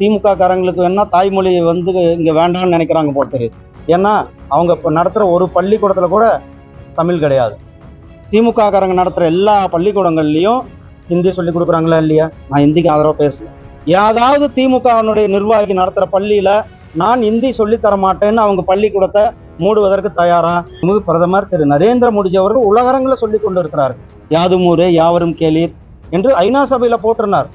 திமுக காரங்களுக்கு வேணா தாய்மொழி இங்க வேண்டாம்னு நினைக்கிறாங்க போல தெரியுது. ஏன்னா அவங்க இப்போ நடத்துகிற ஒரு பள்ளிக்கூடத்தில் கூட தமிழ் கிடையாது. திமுக காரங்க நடத்துகிற எல்லா பள்ளிக்கூடங்கள்லையும் ஹிந்தி சொல்லி கொடுக்குறாங்களா இல்லையா? நான் ஹிந்திக்கு ஆதரவாக பேசுவேன். ஏதாவது திமுகவினுடைய நிர்வாகி நடத்துகிற பள்ளியில் நான் ஹிந்தி சொல்லித்தர மாட்டேன்னு அவங்க பள்ளிக்கூடத்தை மூடுவதற்கு தயாரா? பிரதமர் திரு நரேந்திர மோடிஜி அவர்கள் உலகரங்களை சொல்லி கொண்டு இருக்கிறார். யாதும் ஊரே யாவரும் கேளீர் என்று ஐநா சபையில் போட்டிருந்தார்.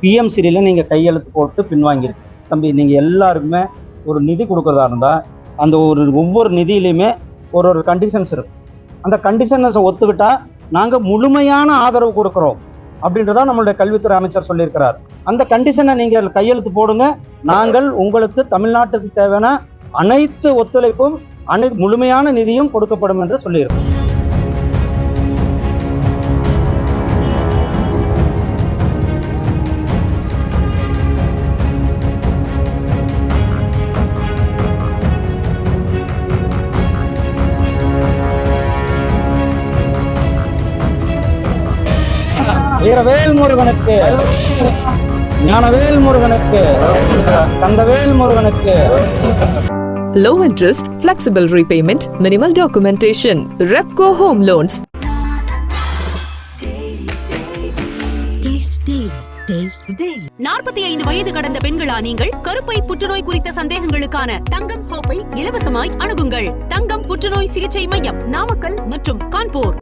பிஎம்சியில் நீங்கள் கையெழுத்து போட்டு பின்வாங்கியிருக்கு. தம்பி, நீங்கள் எல்லாருக்குமே ஒரு நிதி கொடுக்குறதா இருந்தால் அந்த ஒவ்வொரு நிதியிலையுமே ஒரு கண்டிஷன்ஸ் இருக்கு. அந்த கண்டிஷன்ஸை ஒத்துக்கிட்டா நாங்கள் முழுமையான ஆதரவு கொடுக்குறோம் அப்படின்றதா நம்மளுடைய கல்வித்துறை அமைச்சர் சொல்லியிருக்கிறார். அந்த கண்டிஷனை நீங்கள் கையெழுத்து போடுங்க, நாங்கள் உங்களுக்கு தமிழ்நாட்டுக்கு தேவையான அனைத்து ஒத்துழைப்பும் முழுமையான நிதியும் கொடுக்கப்படும் என்று சொல்லியிருக்கோம். வீரவேல் முருகனுக்கு, ஞானவேல் முருகனுக்கு, கந்தவேல் முருகனுக்கு. Low interest, flexible repayment, minimal documentation. Repco Home Loans. Taste 45 வயது கடந்த பெண்களா நீங்கள்? கருப்பை புற்றுநோய் குறித்த சந்தேகங்களுக்கான தங்கம் கோப்பை இலவசமாய் அணுகுங்கள். தங்கம் புற்றுநோய் சிகிச்சை மையம், நாமக்கல் மற்றும் கான்பூர்.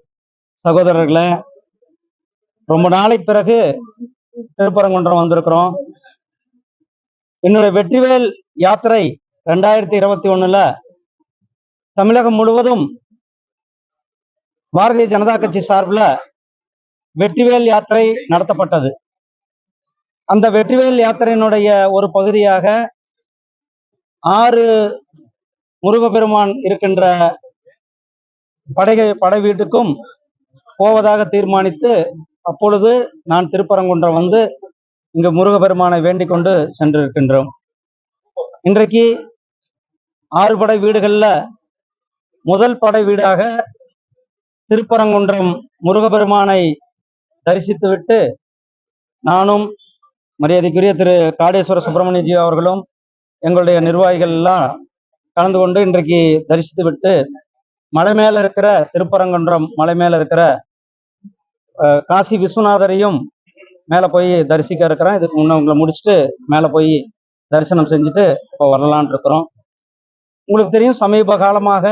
சகோதரர்களே, ரொம்ப நாளைக்கு பிறகு திருப்பரங்குன்றம் வந்திருக்கிறோம். என்னுடைய வெற்றிவேல் யாத்திரை 2021 தமிழகம் முழுவதும் பாரதிய ஜனதா கட்சி சார்பில் வெற்றிவேல் யாத்திரை நடத்தப்பட்டது. அந்த வெற்றிவேல் யாத்திரையினுடைய ஒரு பகுதியாக 6 முருகப்பெருமான் இருக்கின்ற படை வீட்டுக்கும் போவதாக தீர்மானித்து அப்பொழுது நான் திருப்பரங்குன்றம் வந்து இங்கு முருகப்பெருமானை வேண்டிக் கொண்டு சென்றிருக்கின்றோம். இன்றைக்கு 6 படை வீடுகளில் முதல் படை வீடாக திருப்பரங்குன்றம் முருகப்பெருமானை தரிசித்துவிட்டு நானும் மரியாதைக்குரிய திரு காடேஸ்வர சுப்பிரமணியஜி அவர்களும் எங்களுடைய நிர்வாகிகள் எல்லாம் கலந்து கொண்டு இன்றைக்கு தரிசித்து விட்டு மலை மேல இருக்கிற திருப்பரங்குன்றம் மலை மேல இருக்கிற காசி விஸ்வநாதரையும் மேலே போய் தரிசிக்க இருக்கிறேன். இதுக்கு முன்னே உங்களை முடிச்சுட்டு மேலே போய் தரிசனம் செஞ்சுட்டு இப்போ வரலான் இருக்கிறோம். உங்களுக்கு தெரியும், சமீப காலமாக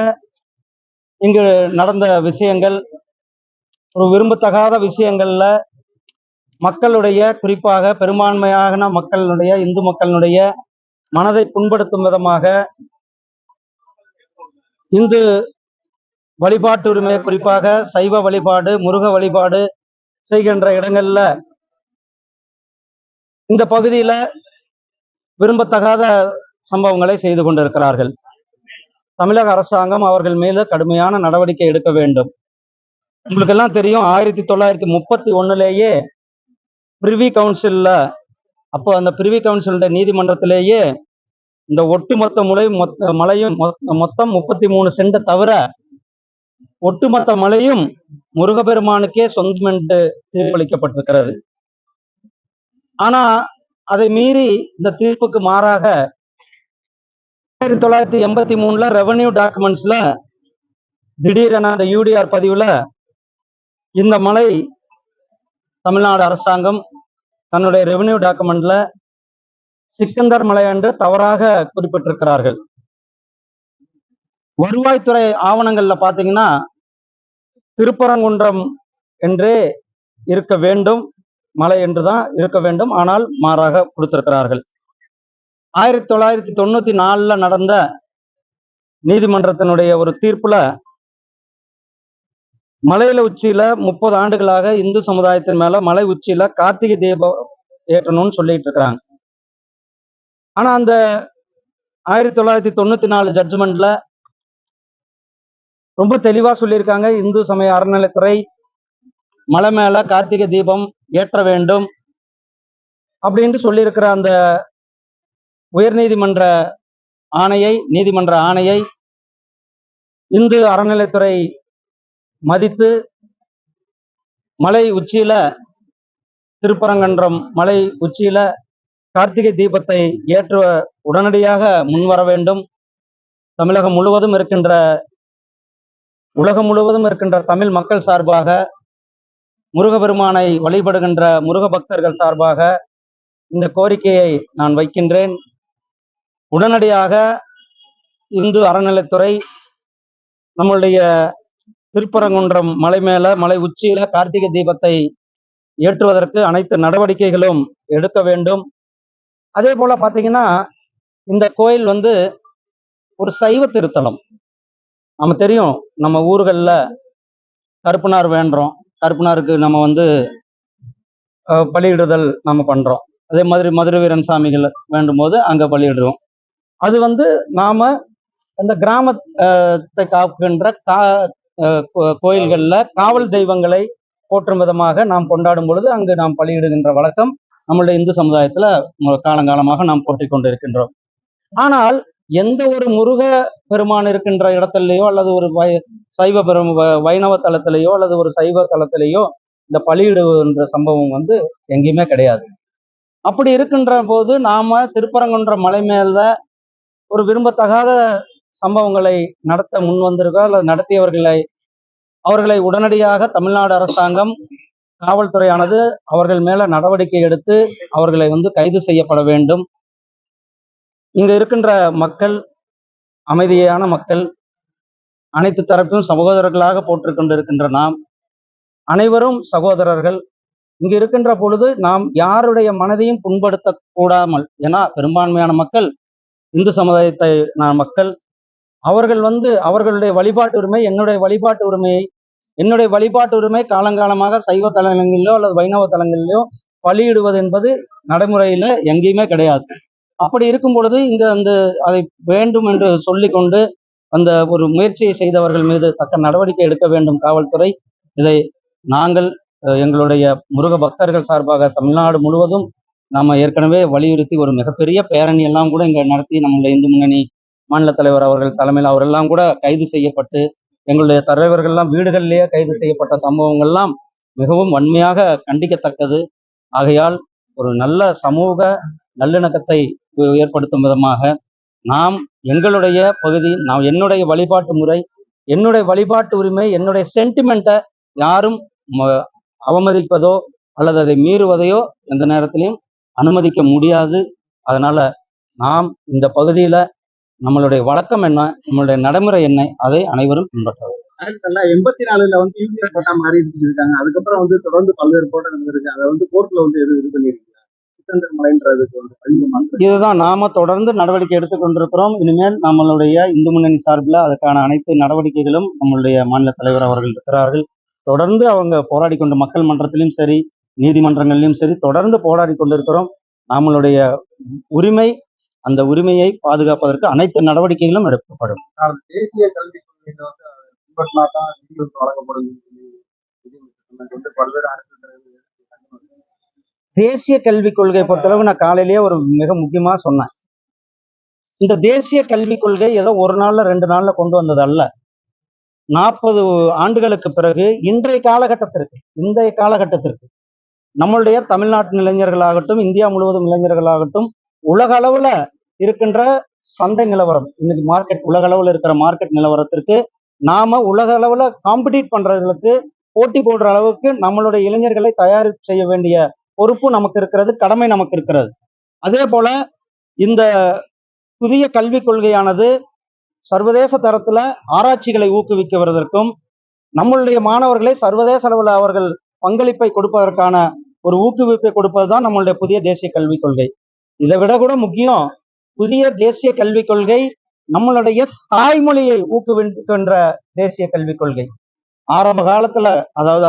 இங்கு நடந்த விஷயங்கள் ஒரு விரும்பத்தகாத விஷயங்கள்ல மக்களுடைய, குறிப்பாக பெரும்பான்மையான மக்களுடைய, இந்து மக்களுடைய மனதை புண்படுத்தும் விதமாக இந்து வழிபாட்டு உரிமை, குறிப்பாக சைவ வழிபாடு, முருக வழிபாடு செய்கின்ற இடங்கள்ல இந்த பகுதியில விரும்பத்தகாத சம்பவங்களை செய்து கொண்டிருக்கிறார்கள். தமிழக அரசாங்கம் அவர்கள் மீது கடுமையான நடவடிக்கை எடுக்க வேண்டும். உங்களுக்கு எல்லாம் தெரியும், 1931 பிரிவி கவுன்சில்ல, அப்போ அந்த பிரிவி கவுன்சிலுடைய நீதிமன்றத்திலேயே இந்த ஒட்டுமொத்த மலையும் மொத்தம் 33 சென்ட் தவிர ஒட்டுமொத்த மலையும் முருகப்பெருமானுக்கே சொந்தம் என்று தீர்ப்பளிக்கப்பட்டிருக்கிறது. ஆனா அதை மீறி இந்த தீர்ப்புக்கு மாறாக 1983 ரெவன்யூ டாக்குமெண்ட்ஸ்ல திடீரென அந்த யூடிஆர் பதிவுல இந்த மலை தமிழ்நாடு அரசாங்கம் தன்னுடைய ரெவன்யூ டாக்குமெண்ட்ல சிக்கந்தர் மலை என்று தவறாக குறிப்பிட்டிருக்கிறார்கள். வருவாய்த்துறை ஆவணங்கள்ல பாத்தீங்கன்னா திருப்பரங்குன்றம் என்றே இருக்க வேண்டும், மலை என்றுதான் இருக்க வேண்டும். ஆனால் மாறாக கொடுத்திருக்கிறார்கள். 1994 நடந்த நீதிமன்றத்தினுடைய ஒரு தீர்ப்புல மலையில உச்சியில 30 ஆண்டுகளாக இந்து சமுதாயத்தின் மேல மலை உச்சியில கார்த்திகை தீபம் ஏற்றணும்னு சொல்லிட்டு இருக்கிறாங்க. ஆனா அந்த 1994 ஜட்ஜ்மெண்ட்ல ரொம்ப தெளிவா சொல்லியிருக்காங்க, இந்து சமய அறநிலைத்துறை மலை மேல கார்த்திகை தீபம் ஏற்ற வேண்டும் அப்படின்னு சொல்லியிருக்கிற அந்த உயர்நீதிமன்ற நீதிமன்ற ஆணையை இந்து அறநிலைத்துறை மதித்து மலை உச்சியில, திருப்பரங்குன்றம் மலை உச்சியில கார்த்திகை தீபத்தை ஏற்ற உடனடியாக முன்வர வேண்டும். தமிழகம் முழுவதும் இருக்கின்ற, உலகம் முழுவதும் இருக்கின்ற தமிழ் மக்கள் சார்பாக, முருகபெருமானை வழிபடுகின்ற முருக பக்தர்கள் சார்பாக இந்த கோரிக்கையை நான் வைக்கின்றேன். உடனடியாக இந்து அறநிலைத்துறை நம்மளுடைய திருப்பரங்குன்றம் மலை மேல, மலை உச்சியில கார்த்திகை தீபத்தை ஏற்றுவதற்கு அனைத்து நடவடிக்கைகளும் எடுக்க வேண்டும். அதே போல பாத்தீங்கன்னா, இந்த கோயில் ஒரு சைவ திருத்தலம். நம்ம தெரியும், நம்ம ஊர்கள்ல கருப்பனார் வேண்டுறோம், கருப்பனாருக்கு நம்ம பலியிடுதல் நம்ம பண்றோம். அதே மாதிரி மதுரை வீரன் சாமிகள் வேண்டும் போது அங்க பலியிடுறோம். அது நாம இந்த கிராமத்தை காக்கின்ற கோயில்கள்ல காவல் தெய்வங்களை போற்றும் விதமாக நாம் கொண்டாடும் பொழுது அங்கு நாம் பலியிடுகின்ற வழக்கம் நம்மளுடைய இந்து சமுதாயத்துல காலங்காலமாக நாம் போற்றிக் கொண்டிருக்கின்றோம். ஆனால் எந்த ஒரு முருக பெருமான் இருக்கின்ற இடத்திலேயோ அல்லது ஒரு சைவ வைணவ தலத்திலேயோ அல்லது ஒரு சைவ தலத்திலேயோ இந்த பலியிடுகின்ற சம்பவம் எங்கேயுமே கிடையாது. அப்படி இருக்கின்ற போது நாம திருப்பரங்குன்ற மலை மேல ஒரு விரும்பத்தகாத சம்பவங்களை நடத்த முன் வந்திருக்கோம் அல்லது நடத்தியவர்களை உடனடியாக தமிழ்நாடு அரசாங்கம், காவல்துறையானது அவர்கள் மேல நடவடிக்கை எடுத்து அவர்களை கைது செய்யப்பட வேண்டும். இங்க இருக்கின்ற மக்கள் அமைதியான மக்கள், அனைத்து தரப்பிலும் சகோதரர்களாக போற்றுக் கொண்டிருக்கின்ற நாம் அனைவரும் சகோதரர்கள். இங்கு இருக்கின்ற பொழுது நாம் யாருடைய மனதையும் புண்படுத்த கூடாமல், ஏன்னா பெரும்பான்மையான மக்கள் இந்து சமுதாயத்தை மக்கள், அவர்கள் அவர்களுடைய வழிபாட்டு உரிமை, என்னுடைய வழிபாட்டு உரிமை காலங்காலமாக சைவ தலங்களிலோ அல்லது வைணவ தலங்களிலோ பலியிடுவது என்பது நடைமுறையில எங்கேயுமே கிடையாது. அப்படி இருக்கும் பொழுது அதை வேண்டும் என்று சொல்லிக்கொண்டு அந்த ஒரு முயற்சியை செய்தவர்கள் மீது தக்க நடவடிக்கை எடுக்க வேண்டும் காவல்துறை. இதை நாங்கள் எங்களுடைய முருக பக்தர்கள் சார்பாக தமிழ்நாடு முழுவதும் நாம ஏற்கனவே வலியுறுத்தி ஒரு மிகப்பெரிய பேரணி எல்லாம் கூட இங்க நடத்தி, நம்மளுடைய இந்து முன்னணி மாநில தலைவர் அவர்கள் தலைமையில் அவரெல்லாம் கூட கைது செய்யப்பட்டு, எங்களுடைய தலைவர்கள்லாம் வீடுகளிலேயே கைது செய்யப்பட்ட சம்பவங்கள்லாம் மிகவும் வன்மையாக கண்டிக்கத்தக்கது. ஆகையால் ஒரு நல்ல சமூக நல்லிணக்கத்தை ஏற்படுத்தும் விதமாக நாம் எங்களுடைய பகுதி, என்னுடைய வழிபாட்டு முறை, என்னுடைய வழிபாட்டு உரிமை, என்னுடைய சென்டிமெண்ட்டை யாரும் அவமதிப்பதோ அல்லது அதை மீறுவதையோ எந்த நேரத்திலையும் அனுமதிக்க முடியாது. அதனால நாம் இந்த பகுதியில நம்மளுடைய வழக்கம் என்ன, நம்மளுடைய நடைமுறை என்ன, அதை அனைவரும் பின்பற்ற வேண்டும். 1984 யூபிஎஸ் கோட்டா மாறி இருக்காங்க. அதுக்கப்புறம் தொடர்ந்து பல்வேறு கோட்டங்கள் இருக்கு. அதை கோர்ட்ல எதுவும் இது பண்ணிருக்கீங்க? இதுதான் நாம தொடர்ந்து நடவடிக்கை எடுத்துக் கொண்டிருக்கிறோம். இனிமேல் நம்மளுடைய இந்து முன்னணி சார்பில் அதற்கான அனைத்து நடவடிக்கைகளும் நம்மளுடைய மாநில தலைவர் அவர்கள் இருக்கிறார்கள். தொடர்ந்து அவங்க போராடி கொண்டு, மக்கள் மன்றத்திலும் சரி நீதிமன்றங்களிலும் சரி தொடர்ந்து போராடி கொண்டிருக்கிறோம். நம்மளுடைய உரிமை, அந்த உரிமையை பாதுகாப்பதற்கு அனைத்து நடவடிக்கைகளும் எடுக்கப்படும். தேசிய கல்விக் கொள்கையில வழங்கப்படும் பல்வேறு தேசிய கல்விக் கொள்கை பொறுத்தளவு நான் காலையிலேயே ஒரு மிக முக்கியமா சொன்னேன். இந்த தேசிய கல்விக் கொள்கை ஏதோ ஒரு நாள்ல 2 நாள்ல கொண்டு வந்தது அல்ல. 40 ஆண்டுகளுக்கு பிறகு இன்றைய காலகட்டத்திற்கு நம்மளுடைய தமிழ்நாட்டு இளைஞர்களாகட்டும், இந்தியா முழுவதும் இளைஞர்களாகட்டும், உலக அளவுல இருக்கின்ற சந்தை நிலவரம், இன்னைக்கு உலக அளவுல இருக்கிற மார்க்கெட் நிலவரத்திற்கு நாம உலக அளவுல காம்படிட் பண்றதுக்கு, போட்டி போடுற அளவுக்கு நம்மளுடைய இளைஞர்களை தயார் செய்ய வேண்டிய பொறுப்பு நமக்கு இருக்கிறது, கடமை நமக்கு இருக்கிறது. அதே போல இந்த புதிய கல்விக் கொள்கையானது சர்வதேச தரத்துல ஆராய்ச்சிகளை ஊக்குவிக்குவதற்கும், நம்மளுடைய மாணவர்களை சர்வதேச அளவில் அவர்கள் பங்களிப்பை கொடுப்பதற்கான ஒரு ஊக்குவிப்பை கொடுப்பதுதான் நம்மளுடைய புதிய தேசிய கல்விக் கொள்கை. இதை விட கூட முக்கியம், புதிய தேசிய கல்விக் கொள்கை நம்மளுடைய தாய்மொழியை ஊக்குவிக்கின்ற தேசிய கல்விக் கொள்கை. ஆரம்ப காலத்துல, அதாவது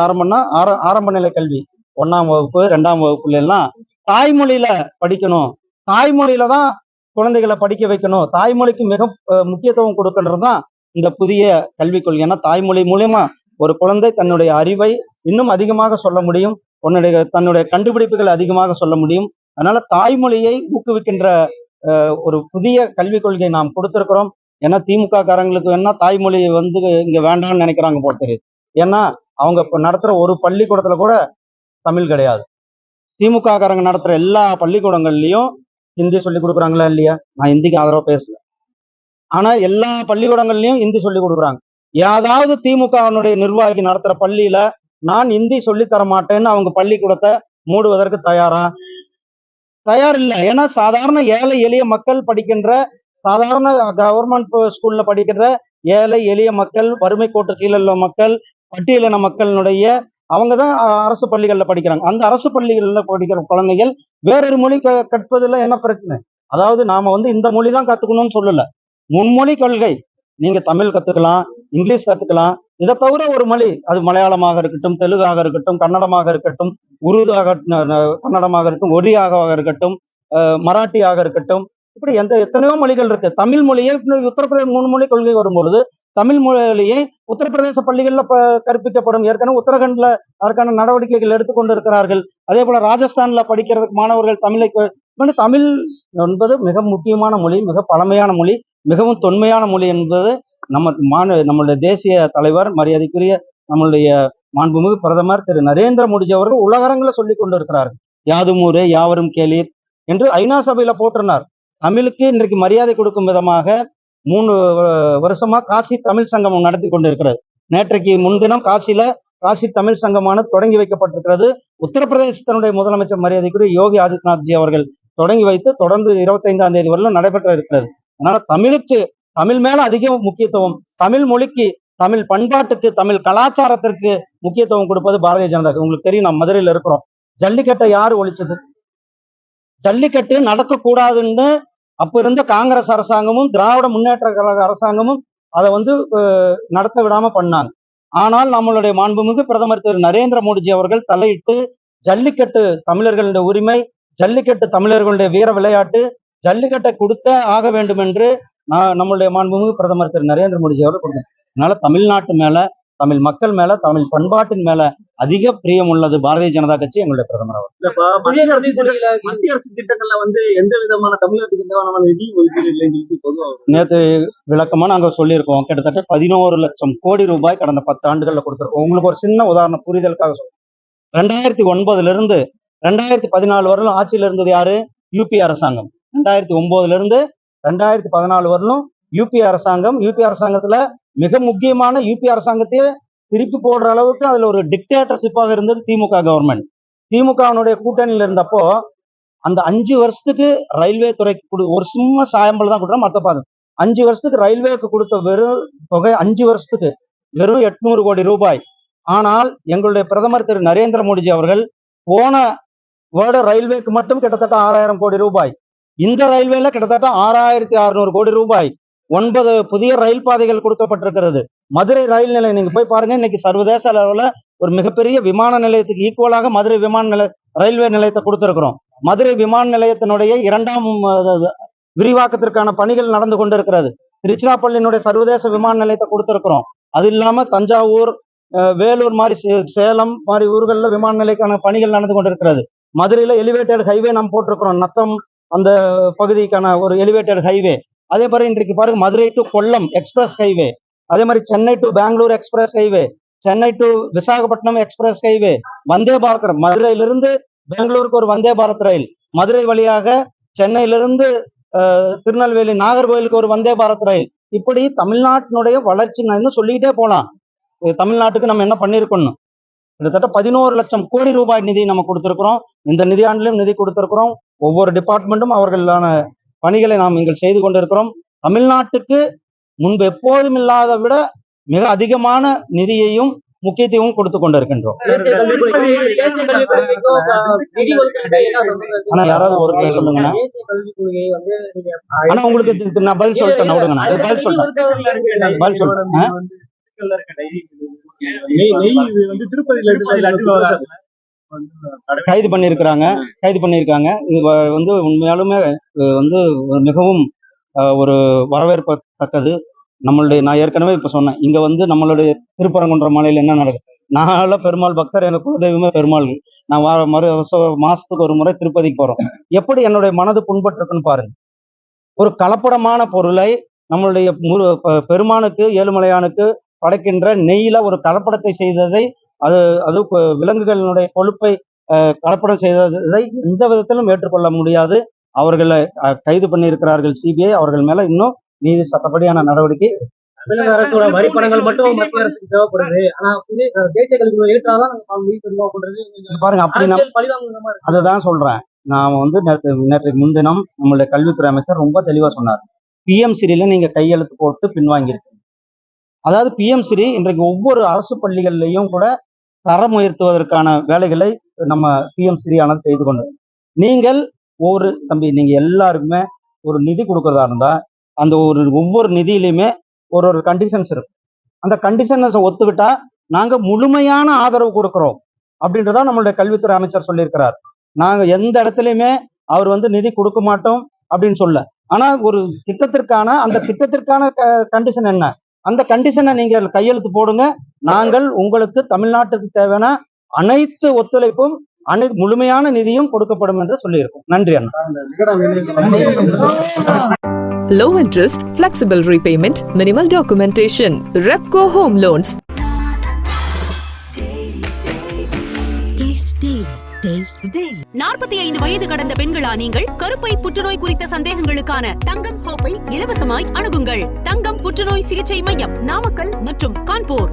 ஆரம்ப நிலை கல்வி 1ஆம் வகுப்பு 2ஆம் வகுப்புல எல்லாம் தாய்மொழியில படிக்கணும், தாய்மொழியில தான் குழந்தைகளை படிக்க வைக்கணும், தாய்மொழிக்கு மிக முக்கியத்துவம் கொடுக்கின்றதுதான் இந்த புதிய கல்விக் கொள்கை. ஏன்னா தாய்மொழி மூலியமா ஒரு குழந்தை தன்னுடைய அறிவை இன்னும் அதிகமாக சொல்ல முடியும், தன்னுடைய கண்டுபிடிப்புகளை அதிகமாக சொல்ல முடியும். அதனால தாய்மொழியை ஊக்குவிக்கின்ற ஒரு புதிய கல்விக் கொள்கை நாம் கொடுத்திருக்கிறோம். ஏன்னா திமுக காரங்களுக்கு வேணா தாய்மொழி இங்க வேண்டாம்னு நினைக்கிறாங்க போல தெரியுது. ஏன்னா அவங்க நடத்துற ஒரு பள்ளிக்கூடத்துல கூட தமிழ் கிடையாது. திமுக காரங்க நடத்துற எல்லா பள்ளிக்கூடங்கள்லயும் ஹிந்தி சொல்லி கொடுக்குறாங்களா இல்லையா? நான் ஹிந்திக்கு ஆதரவா பேசல. ஆனா எல்லா பள்ளிக்கூடங்கள்லயும் ஹிந்தி சொல்லி கொடுக்குறாங்க. ஏதாவது திமுகவினுடைய நிர்வாகி நடத்துற பள்ளியில நான் ஹிந்தி சொல்லி தர மாட்டேன்னு அவங்க பள்ளிக்கூடத்தை மூடுவதற்கு தயார் இல்லை. ஏன்னா சாதாரண ஏழை எளிய மக்கள் படிக்கின்ற, சாதாரண கவர்மெண்ட் ஸ்கூல்ல படிக்கின்ற ஏழை எளிய மக்கள், வறுமை கோட்டு கீழே உள்ள மக்கள், பட்டியலின மக்களினுடைய அவங்க தான் அரசு பள்ளிகளில் படிக்கிறாங்க. அந்த அரசு பள்ளிகளில் படிக்கிற குழந்தைகள் வேறொரு மொழி கற்பதில் என்ன பிரச்சனை? அதாவது நாம இந்த மொழி தான் கத்துக்கணும்னு சொல்லல. மும்மொழி கொள்கை. நீங்க தமிழ் கத்துக்கலாம், இங்கிலீஷ் கத்துக்கலாம். இதை தவிர ஒரு மொழி, அது மலையாளமாக இருக்கட்டும், தெலுங்காக இருக்கட்டும், கன்னடமாக இருக்கட்டும், உருதாக கன்னடமாக இருக்கட்டும், ஒரியாக இருக்கட்டும், மராட்டியாக இருக்கட்டும், இப்படி எத்தனையோ மொழிகள் இருக்கு. தமிழ் மொழியை உத்தரப்பிரதேச 3 மொழி கொள்கை வரும்பொழுது தமிழ் மொழியை உத்தரப்பிரதேச பள்ளிகளில் கற்பிக்கப்படும். ஏற்கனவே உத்தரகண்ட்ல அதற்கான நடவடிக்கைகள் எடுத்துக்கொண்டு இருக்கிறார்கள். அதே போல ராஜஸ்தான்ல படிக்கிறதுக்கு மாணவர்கள் தமிழ் என்பது மிக முக்கியமான மொழி, மிக பழமையான மொழி, மிகவும் தொன்மையான மொழி என்பது நம்மளுடைய தேசிய தலைவர், மரியாதைக்குரிய நம்மளுடைய மாண்புமிகு பிரதமர் திரு நரேந்திர மோடிஜி அவர்கள் உலகரங்களை சொல்லி கொண்டு இருக்கிறார்கள். யாதும் ஊரே யாவரும் கேளீர் என்று ஐநா சபையில போட்டிருந்தார். தமிழுக்கு இன்றைக்கு மரியாதை கொடுக்கும் விதமாக 3 வருஷமா காசி தமிழ் சங்கமம் நடத்தி கொண்டு இருக்கிறது. நேற்றைக்கு முன்தினம் காசி தமிழ் சங்கமானது தொடங்கி வைக்கப்பட்டிருக்கிறது. உத்தரப்பிரதேசத்தினுடைய முதலமைச்சர் மரியாதைக்குரிய யோகி ஆதித்யநாத்ஜி அவர்கள் தொடங்கி வைத்து தொடர்ந்து 25ஆம் தேதி வரலும் நடைபெற்ற இருக்கிறது. அதனால தமிழ் மேல அதிக முக்கியத்துவம், தமிழ் மொழிக்கு, தமிழ் பண்பாட்டுக்கு, தமிழ் கலாச்சாரத்திற்கு முக்கியத்துவம் கொடுப்பது பாரதிய ஜனதா. உங்களுக்கு தெரியும், நம்ம மதுரையில இருக்கிறோம். ஜல்லிக்கட்டை யாரு ஒழிச்சது? ஜல்லிக்கட்டு நடக்கக்கூடாதுன்னு அப்ப இருந்த காங்கிரஸ் அரசாங்கமும் திராவிட முன்னேற்ற கழக அரசாங்கமும் அதை நடத்த விடாம பண்ணாங்க. ஆனால் நம்மளுடைய மாண்புமிகு பிரதமர் திரு நரேந்திர மோடிஜி அவர்கள் தலையிட்டு ஜல்லிக்கட்டு தமிழர்களுடைய உரிமை, ஜல்லிக்கட்டு தமிழர்களுடைய வீர விளையாட்டு, ஜல்லிக்கட்டை கொடுத்த ஆக வேண்டும் என்று நம்மளுடைய மாண்புமிகு பிரதமர் திரு நரேந்திர மோடிஜி அவர்கள் கொடுத்தார். அதனால தமிழ்நாட்டு மேல, தமிழ் மக்கள் மேல, தமிழ் பண்பாட்டின் மேல அதிக பிரியம் உள்ளது பாரதிய ஜனதா கட்சி, எங்களுடைய பிரதமர் அவர். மத்திய அரசு திட்டங்கள்ல எந்த விதமான தமிழகத்துக்கு எந்த நிதி ஒதுக்கீடு இல்லைன்னு நேற்று விளக்கமா நாங்க சொல்லியிருக்கோம். கிட்டத்தட்ட 11 லட்சம் கோடி ரூபாய் கடந்த 10 ஆண்டுகள்ல கொடுத்திருக்கோம். உங்களுக்கு ஒரு சின்ன உதாரணம் புரிதலுக்காக சொல்றேன். 2009 இருந்து 2014 வரலும் ஆட்சியில் இருந்தது யாரு? யூபி அரசாங்கம். 2009 இருந்து 2014 வரலும் யூபி அரசாங்கம். யூபி அரசாங்கத்துல மிக முக்கியமான யூபி அரசாங்கத்தையே திருப்பி போடுற அளவுக்கு அதுல ஒரு டிக்டேட்டர்ஷிப்பாக இருந்தது திமுக கவர்மெண்ட். திமுகவினுடைய கூட்டணியில் இருந்தப்போ அந்த 5 வருஷத்துக்கு ரயில்வே துறைக்கு ஒரு சும்மா சாயம்பல் தான் கொடுக்குறோம். மற்ற 5 வருஷத்துக்கு ரயில்வேக்கு கொடுத்த வெறும் தொகை 5 வருஷத்துக்கு வெறும் 800 கோடி ரூபாய். ஆனால் எங்களுடைய பிரதமர் திரு நரேந்திர மோடிஜி அவர்கள் போன வேர்டு ரயில்வேக்கு மட்டும் கிட்டத்தட்ட 6000 கோடி ரூபாய், இந்த ரயில்வேல கிட்டத்தட்ட 6600 கோடி ரூபாய், 9 புதிய ரயில் பாதைகள் கொடுக்கப்பட்டிருக்கிறது. மதுரை ரயில் நிலையம் நீங்க போய் பாருங்க, இன்னைக்கு சர்வதேச அளவுல ஒரு மிகப்பெரிய விமான நிலையத்துக்கு ஈக்குவலாக மதுரை ரயில்வே நிலையத்தை கொடுத்திருக்கிறோம். மதுரை விமான நிலையத்தினுடைய 2ஆம் விரிவாக்கத்திற்கான பணிகள் நடந்து கொண்டிருக்கிறது. திருச்சிராப்பள்ளியினுடைய சர்வதேச விமான நிலையத்தை கொடுத்திருக்கிறோம். அது இல்லாம தஞ்சாவூர், வேலூர் மாதிரி, சேலம் மாதிரி ஊர்களில் விமான நிலையக்கான பணிகள் நடந்து கொண்டிருக்கிறது. மதுரையில எலிவேட்டட் ஹைவே நாம் போட்டிருக்கிறோம். நத்தம் அந்த பகுதிக்கான ஒரு எலிவேட்டட் ஹைவே. அதே மாதிரி இன்றைக்கு பாருங்க, Madurai to Kollam express highway, அதே மாதிரி Chennai to Bangalore express highway, Chennai to Visakhapatnam express highway, Vande Bharat, மதுரையிலிருந்து பெங்களூருக்கு ஒரு வந்தே பாரத் ரயில், மதுரை வழியாக சென்னையிலிருந்து திருநெல்வேலி நாகர்கோயிலுக்கு ஒரு வந்தே பாரத் ரயில். இப்படி தமிழ்நாட்டினுடைய வளர்ச்சி நான் இன்னும் சொல்லிக்கிட்டே போலாம். தமிழ்நாட்டுக்கு நம்ம என்ன பண்ணியிருக்கணும்? கிட்டத்தட்ட 11 லட்சம் கோடி ரூபாய் நிதி நம்ம கொடுத்திருக்கிறோம். இந்த நிதியாண்டிலும் நிதி கொடுத்திருக்கிறோம். ஒவ்வொரு டிபார்ட்மெண்ட்டும் அவர்களான பணிகளை நாம் இங்கே செய்து கொண்டிருக்கிறோம். தமிழ்நாட்டுக்கு முன்பு எப்போதும் இல்லாத விட மிக அதிகமான நிதியையும் முக்கியத்துவம் கொடுத்து கொண்டிருக்கின்றோம். ஆனா யாராவது ஒரு பேர் சொல்லுங்கண்ணா. ஆனா உங்களுக்கு நான் பதில் சொல்லிட்டேன், விடுங்கண்ணா. பதில் சொல்றேன். கைது பண்ணியிருக்காங்க. இது உண்மையாலுமே மிகவும் ஒரு வரவேற்பத்தக்கது. நான் ஏற்கனவே இப்ப சொன்னேன், இங்க நம்மளுடைய திருப்பரங்குன்ற மலையில என்ன நடக்குது? நான் பெருமாள் பக்தர், எனக்கு குலதெய்வமே பெருமாள். நான் மாசத்துக்கு ஒரு முறை திருப்பதிக்கு போறோம். எப்படி என்னுடைய மனது புண்பட்டிருக்குன்னு பாருங்க. ஒரு கலப்படமான பொருளை நம்மளுடைய பெருமானுக்கு, ஏழுமலையானுக்கு படைக்கின்ற நெய்யில ஒரு கலப்படத்தை செய்ததை, அது விலங்குகளினுடைய கொழுப்பை கலப்படம் செய்ததை எந்த விதத்திலும் ஏற்றுக்கொள்ள முடியாது. அவர்களை கைது பண்ணியிருக்கிறார்கள் சிபிஐ. அவர்கள் மேல இன்னும் நீதி சட்டப்படியான நடவடிக்கை. தமிழக அரசோட வரி பணங்கள் மட்டும் மத்திய அரசுக்கு தேவைப்படுது. ஆனா தேசிய கல்விக்குழு ஏற்றாதான் நாங்க மீட் பண்ணுவோம் அப்படின்றது பாருங்க, அப்படி பழிவாங்குற இருக்கு. அதுதான் சொல்றேன். நான் வந்து நேற்றைக்கு முன்தினம் நம்மளுடைய கல்வித்துறை அமைச்சர் ரொம்ப தெளிவா சொன்னார். பிஎம்சில நீங்க கையெழுத்து போட்டு பின்வாங்கியிருக்கீங்க. அதாவது பிஎம்சி இன்றைக்கு ஒவ்வொரு அரசு பள்ளிகள்லையும் கூட தரம் உயர்த்துவதற்கான வேலைகளை நம்ம பிஎம்சி ஆனது செய்து கொண்டு, நீங்கள் நீங்க எல்லாருக்குமே ஒரு நிதி கொடுக்கறதா இருந்தா அந்த ஒவ்வொரு நிதியிலையுமே ஒரு கண்டிஷன்ஸ் இருக்கு. அந்த கண்டிஷன்ஸை ஒத்துக்கிட்டா நாங்க முழுமையான ஆதரவு கொடுக்கிறோம் அப்படின்றத நம்மளுடைய கல்வித்துறை அமைச்சர் சொல்லியிருக்கிறார். நாங்க எந்த இடத்துலையுமே அவர் வந்து நிதி கொடுக்க மாட்டோம் அப்படின்னு சொல்ல. ஆனா ஒரு அந்த திட்டத்திற்கான கண்டிஷன் என்ன, அந்த கண்டிஷனை நீங்கள் கையெழுத்து போடுங்க. நாங்கள் உங்களுக்கு தமிழ்நாட்டுக்கு தேவையான அனைத்து ஒத்துழைப்பும் முழுமையான நிதியும் கொடுக்கப்படும் என்று சொல்லியிருக்கோம். நன்றி அண்ணா. Low interest, flexible repayment, minimal documentation. Repco Home Loans. Taste Daily. 45 வயது கடந்த பெண்களா நீங்கள்? கருப்பை புற்றுநோய் குறித்த சந்தேகங்களுக்கான தங்கம் ஹோப்பை இலவசமாய் அணுகுங்கள். தங்கம் புற்றுநோய் சிகிச்சை மையம், நாமக்கல் மற்றும் கான்பூர்.